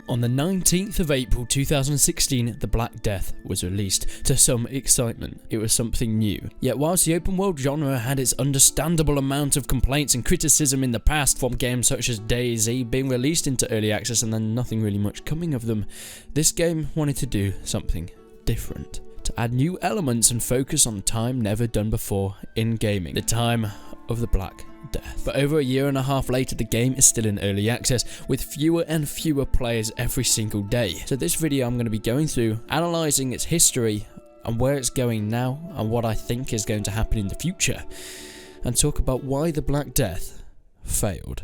On the 19th of April 2016, The Black Death was released. To some excitement, it was something new. Yet whilst the open world genre had its understandable amount of complaints and criticism in the past from games such as DayZ being released into early access and then nothing really much coming of them, this game wanted to do something different. To add new elements and focus on time never done before in gaming. The time of the Black Death. But over a year and a half later, the game is still in early access with fewer and fewer players every single day. So this video I'm going to be going through, analysing its history and where it's going now and what I think is going to happen in the future, and talk about why the Black Death failed.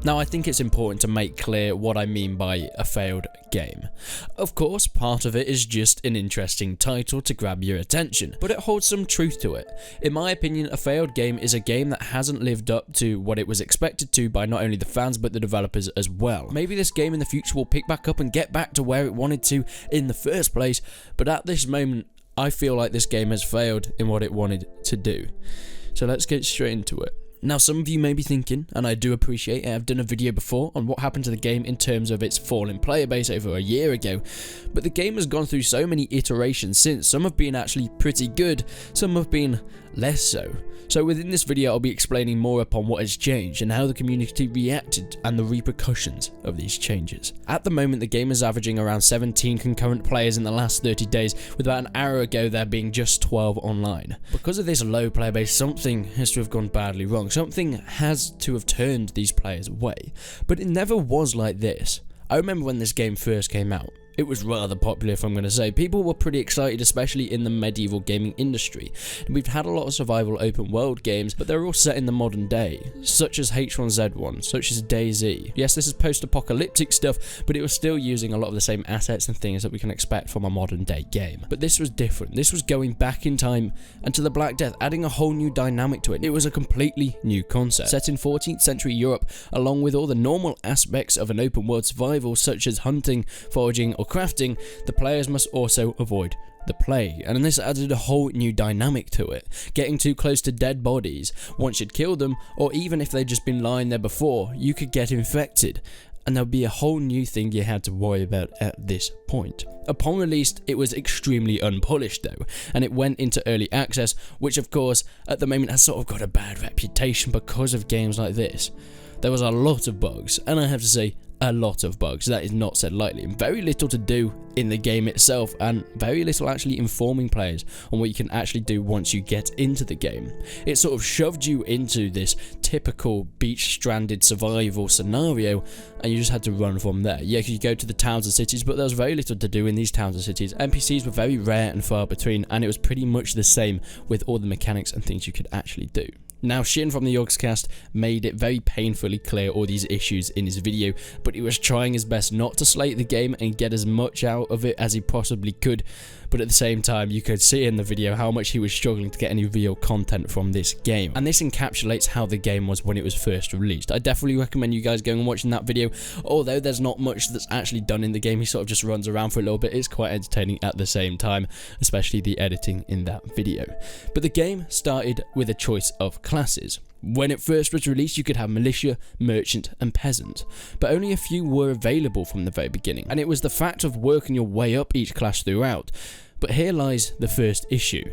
Now, I think it's important to make clear what I mean by a failed game. Of course, part of it is just an interesting title to grab your attention, but it holds some truth to it. In my opinion, a failed game is a game that hasn't lived up to what it was expected to by not only the fans but the developers as well. Maybe this game in the future will pick back up and get back to where it wanted to in the first place, but at this moment, I feel like this game has failed in what it wanted to do. So let's get straight into it. Now, some of you may be thinking, and I do appreciate it, I've done a video before on what happened to the game in terms of its falling player base over a year ago, but the game has gone through so many iterations since. Some have been actually pretty good, some have been less so. So within this video I'll be explaining more upon what has changed and how the community reacted and the repercussions of these changes. At the moment, the game is averaging around 17 concurrent players in the last 30 days, with about an hour ago there being just 12 online. Because of this low player base, something has to have gone badly wrong. Something has to have turned these players away. But it never was like this. I remember when this game first came out. It was rather popular, if I'm going to say. People were pretty excited, especially in the medieval gaming industry. We've had a lot of survival open world games, but they're all set in the modern day, such as H1Z1, such as DayZ. Yes, this is post-apocalyptic stuff, but it was still using a lot of the same assets and things that we can expect from a modern day game. But this was different. This was going back in time and to the Black Death, adding a whole new dynamic to it. It was a completely new concept, set in 14th century Europe, along with all the normal aspects of an open world survival, such as hunting, foraging, or crafting. The players must also avoid the plague, and this added a whole new dynamic to it. Getting too close to dead bodies, once you'd killed them, or even if they'd just been lying there before, you could get infected, and there'd be a whole new thing you had to worry about at this point. Upon release, it was extremely unpolished though, and it went into early access, which of course at the moment has sort of got a bad reputation because of games like this. There was a lot of bugs, and I have to say, a lot of bugs. That is not said lightly, and very little to do in the game itself, and very little actually informing players on what you can actually do once you get into the game. It sort of shoved you into this typical beach stranded survival scenario, and you just had to run from there. Yeah, you go to the towns and cities, but there was very little to do in these towns and cities. NPCs were very rare and far between, and it was pretty much the same with all the mechanics and things you could actually do. Now, Shin from the Yogscast made it very painfully clear all these issues in his video, but he was trying his best not to slate the game and get as much out of it as he possibly could. But at the same time, you could see in the video how much he was struggling to get any real content from this game. And this encapsulates how the game was when it was first released. I definitely recommend you guys going and watching that video. Although there's not much that's actually done in the game, he sort of just runs around for a little bit. It's quite entertaining at the same time, especially the editing in that video. But the game started with a choice of classes. When it first was released, you could have militia, merchant, and peasant, but only a few were available from the very beginning, and it was the fact of working your way up each class throughout. But here lies the first issue.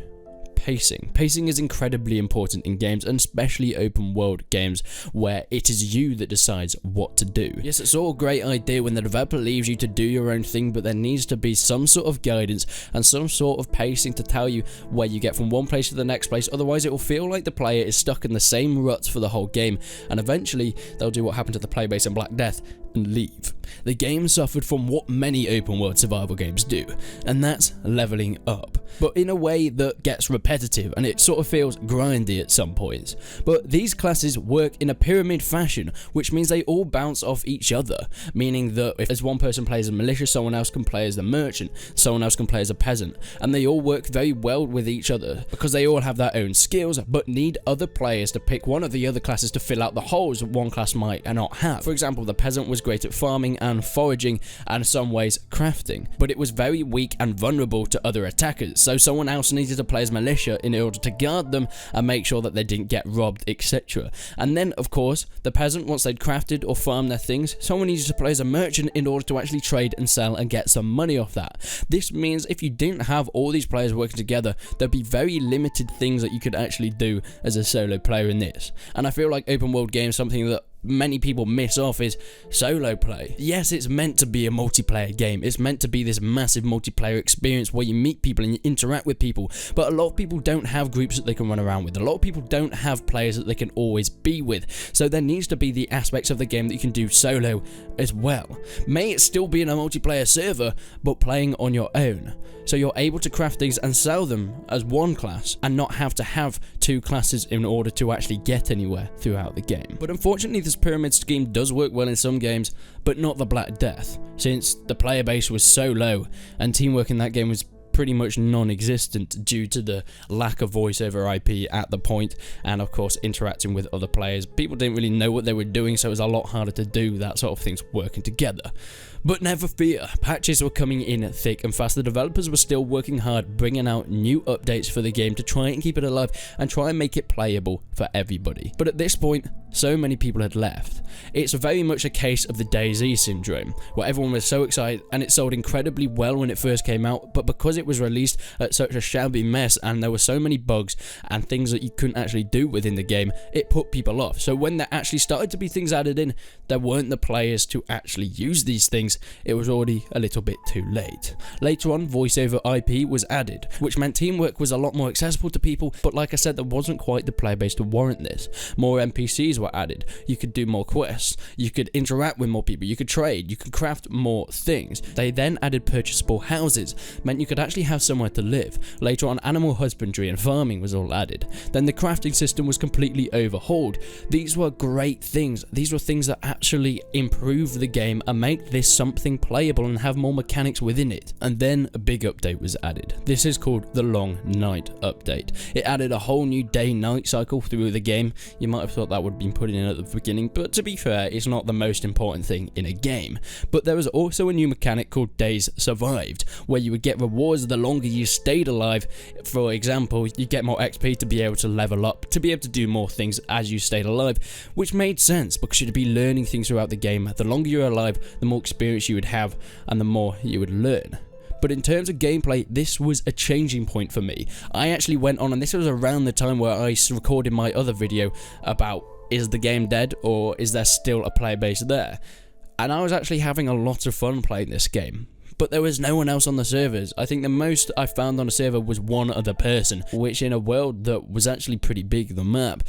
Pacing. Pacing is incredibly important in games, and especially open world games where it is you that decides what to do. Yes, it's all a great idea when the developer leaves you to do your own thing, but there needs to be some sort of guidance and some sort of pacing to tell you where you get from one place to the next place. Otherwise it will feel like the player is stuck in the same ruts for the whole game, and eventually they'll do what happened to the playbase in Black Death and leave. The game suffered from what many open world survival games do, and that's leveling up, but in a way that gets repetitive and it sort of feels grindy at some points. But these classes work in a pyramid fashion, which means they all bounce off each other, meaning that if there's one person plays as a militia, someone else can play as a merchant, someone else can play as a peasant, and they all work very well with each other because they all have their own skills but need other players to pick one of the other classes to fill out the holes that one class might not have. For example, the peasant was was great at farming and foraging, and in some ways crafting, but it was very weak and vulnerable to other attackers, so someone else needed to play as militia in order to guard them and make sure that they didn't get robbed, etc. And then, of course, the peasant, once they'd crafted or farmed their things, someone needed to play as a merchant in order to actually trade and sell and get some money off that. This means if you didn't have all these players working together, there'd be very limited things that you could actually do as a solo player in this. And I feel like open world games, something that many people miss off is solo play. Yes, it's meant to be a multiplayer game. It's meant to be this massive multiplayer experience where you meet people and you interact with people, but a lot of people don't have groups that they can run around with. A lot of people don't have players that they can always be with, so there needs to be the aspects of the game that you can do solo as well. May it still be in a multiplayer server, but playing on your own, so you're able to craft things and sell them as one class and not have to have two classes in order to actually get anywhere throughout the game. But unfortunately, this pyramid scheme does work well in some games, but not the Black Death, since the player base was so low and teamwork in that game was pretty much non-existent due to the lack of voice over IP at the point, and of course interacting with other players. People didn't really know what they were doing, so it was a lot harder to do that sort of things working together. But never fear, patches were coming in thick and fast. The developers were still working hard, bringing out new updates for the game to try and keep it alive and try and make it playable for everybody. But at this point, so many people had left. It's very much a case of the DayZ syndrome, where everyone was so excited and it sold incredibly well when it first came out, but because it was released at such a shabby mess and there were so many bugs and things that you couldn't actually do within the game, it put people off. So when there actually started to be things added in, there weren't the players to actually use these things. It was already a little bit too late. Later on, voice over IP was added, which meant teamwork was a lot more accessible to people, but like I said, there wasn't quite the player base to warrant this. More NPCs were added, you could do more quests, you could interact with more people, you could trade, you could craft more things. They then added purchasable houses, meant you could actually have somewhere to live. Later on, animal husbandry and farming was all added. Then the crafting system was completely overhauled. These were great things. These were things that actually improve the game and make this something playable and have more mechanics within it. And then a big update was added. This is called the Long Night update. It added a whole new day-night cycle through the game. You might have thought that would have been put in at the beginning, but to be fair, it's not the most important thing in a game. But there was also a new mechanic called Days Survived, where you would get rewards the longer you stayed alive. For example, you get more XP to be able to level up, to be able to do more things as you stayed alive, which made sense because you'd be learning things throughout the game. The longer you're alive, the more experience you would have and the more you would learn. But in terms of gameplay, this was a changing point for me. I actually went on, and this was around the time where I recorded my other video about, is the game dead or is there still a player base there? And I was actually having a lot of fun playing this game. But there was no one else on the servers. I think the most I found on a server was one other person, which in a world that was actually pretty big, the map,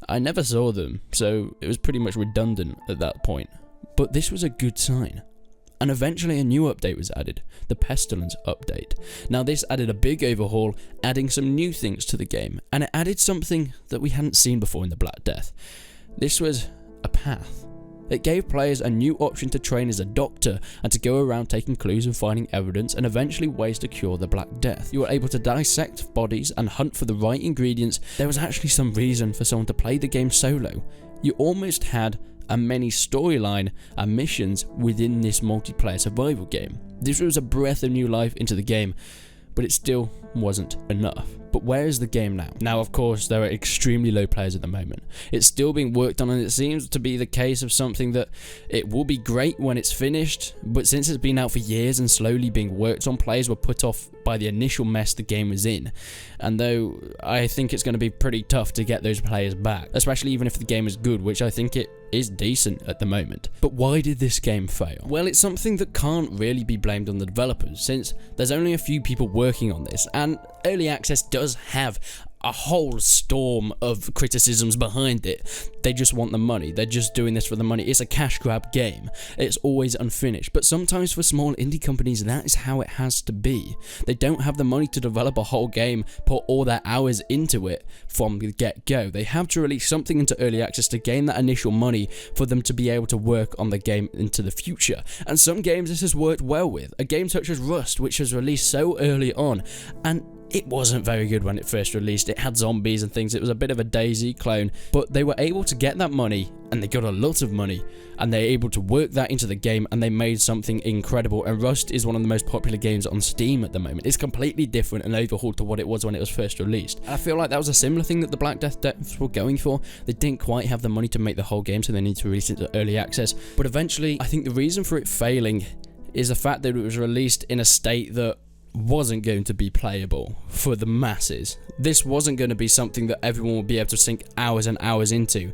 I never saw them, so it was pretty much redundant at that point. But this was a good sign. And eventually a new update was added, the Pestilence update. Now this added a big overhaul, adding some new things to the game, and it added something that we hadn't seen before in the Black Death. This was a path. It gave players a new option to train as a doctor and to go around taking clues and finding evidence and eventually ways to cure the Black Death. You were able to dissect bodies and hunt for the right ingredients. There was actually some reason for someone to play the game solo. You almost had a mini storyline and missions within this multiplayer survival game. This was a breath of new life into the game, but it still wasn't enough. But where is the game now? Now, of course, there are extremely low players at the moment. It's still being worked on, and it seems to be the case of something that it will be great when it's finished, but since it's been out for years and slowly being worked on, players were put off by the initial mess the game was in. And though I think it's going to be pretty tough to get those players back, especially even if the game is good, which I think it is decent at the moment. But why did this game fail? Well, it's something that can't really be blamed on the developers, since there's only a few people working on this, and early access does have a whole storm of criticisms behind it. They just want the money. They're just doing this for the money. It's a cash grab game. It's always unfinished. But sometimes for small indie companies, that is how it has to be. They don't have the money to develop a whole game, put all their hours into it from the get-go. They have to release something into early access to gain that initial money for them to be able to work on the game into the future. And some games this has worked well with. A game such as Rust, which was released so early on, and it wasn't very good when it first released. It had zombies and things. It was a bit of a DayZ clone, but they were able to get that money, and they got a lot of money, and they're able to work that into the game, and they made something incredible. And Rust is one of the most popular games on Steam at the moment. It's completely different and overhauled to what it was when it was first released. And I feel like that was a similar thing that the Black Death devs were going for. They didn't quite have the money to make the whole game, so they need to release it to early access. But eventually, I think the reason for it failing is the fact that it was released in a state that wasn't going to be playable for the masses. This wasn't going to be something that everyone would be able to sink hours and hours into.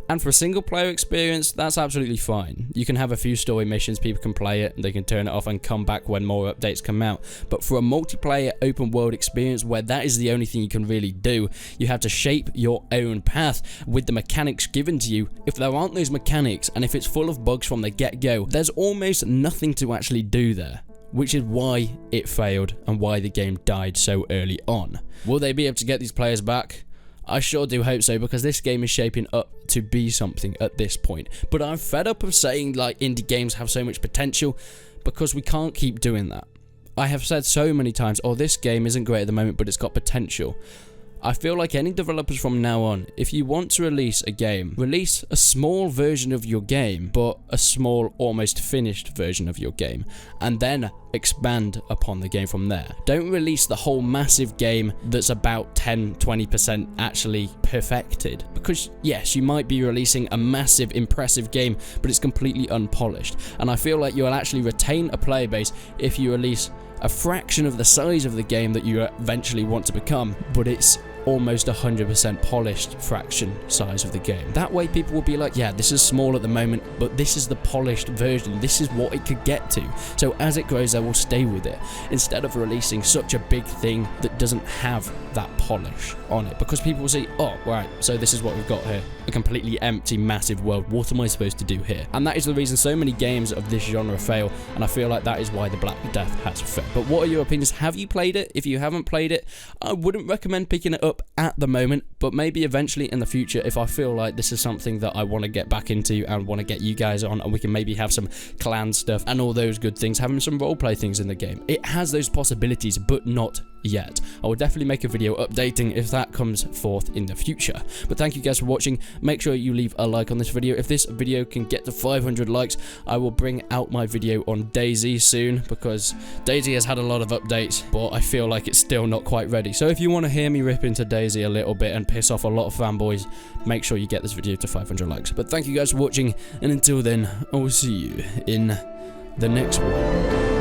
And for a single player experience, that's absolutely fine. You can have a few story missions, people can play it, they can turn it off and come back when more updates come out. But for a multiplayer open world experience where that is the only thing you can really do, you have to shape your own path with the mechanics given to you. If there aren't those mechanics, and if it's full of bugs from the get-go, there's almost nothing to actually do there, which is why it failed and why the game died so early on. Will they be able to get these players back? I sure do hope so, because this game is shaping up to be something at this point. But I'm fed up of saying like indie games have so much potential, because we can't keep doing that. I have said so many times, oh, this game isn't great at the moment, but it's got potential. I feel like any developers from now on, if you want to release a game, release a small version of your game, but a small, almost finished version of your game, and then expand upon the game from there. Don't release the whole massive game that's about 10-20% actually perfected, because yes, you might be releasing a massive, impressive game, but it's completely unpolished. And I feel like you'll actually retain a player base if you release a fraction of the size of the game that you eventually want to become, but it's almost 100% polished fraction size of the game. That way people will be like, yeah, this is small at the moment, but this is the polished version, this is what it could get to. So as it grows, they will stay with it, instead of releasing such a big thing that doesn't have that polish on it, because people will see, oh, right, so this is what we've got here, a completely empty, massive world, what am I supposed to do here? And that is the reason so many games of this genre fail, and I feel like that is why the Black Death has failed. But what are your opinions? Have you played it? If you haven't played it, I wouldn't recommend picking it up at the moment, but maybe eventually in the future, if I feel like this is something that I want to get back into and want to get you guys on, and we can maybe have some clan stuff and all those good things, having some roleplay things in the game. It has those possibilities, but not yet. I will definitely make a video updating if that comes forth in the future. But thank you guys for watching. Make sure you leave a like on this video. If this video can get to 500 likes, I will bring out my video on DayZ soon, because DayZ has had a lot of updates, but I feel like it's still not quite ready. So if you want to hear me rip into DayZ a little bit and piss off a lot of fanboys, make sure you get this video to 500 likes. But thank you guys for watching, and until then, I will see you in the next one.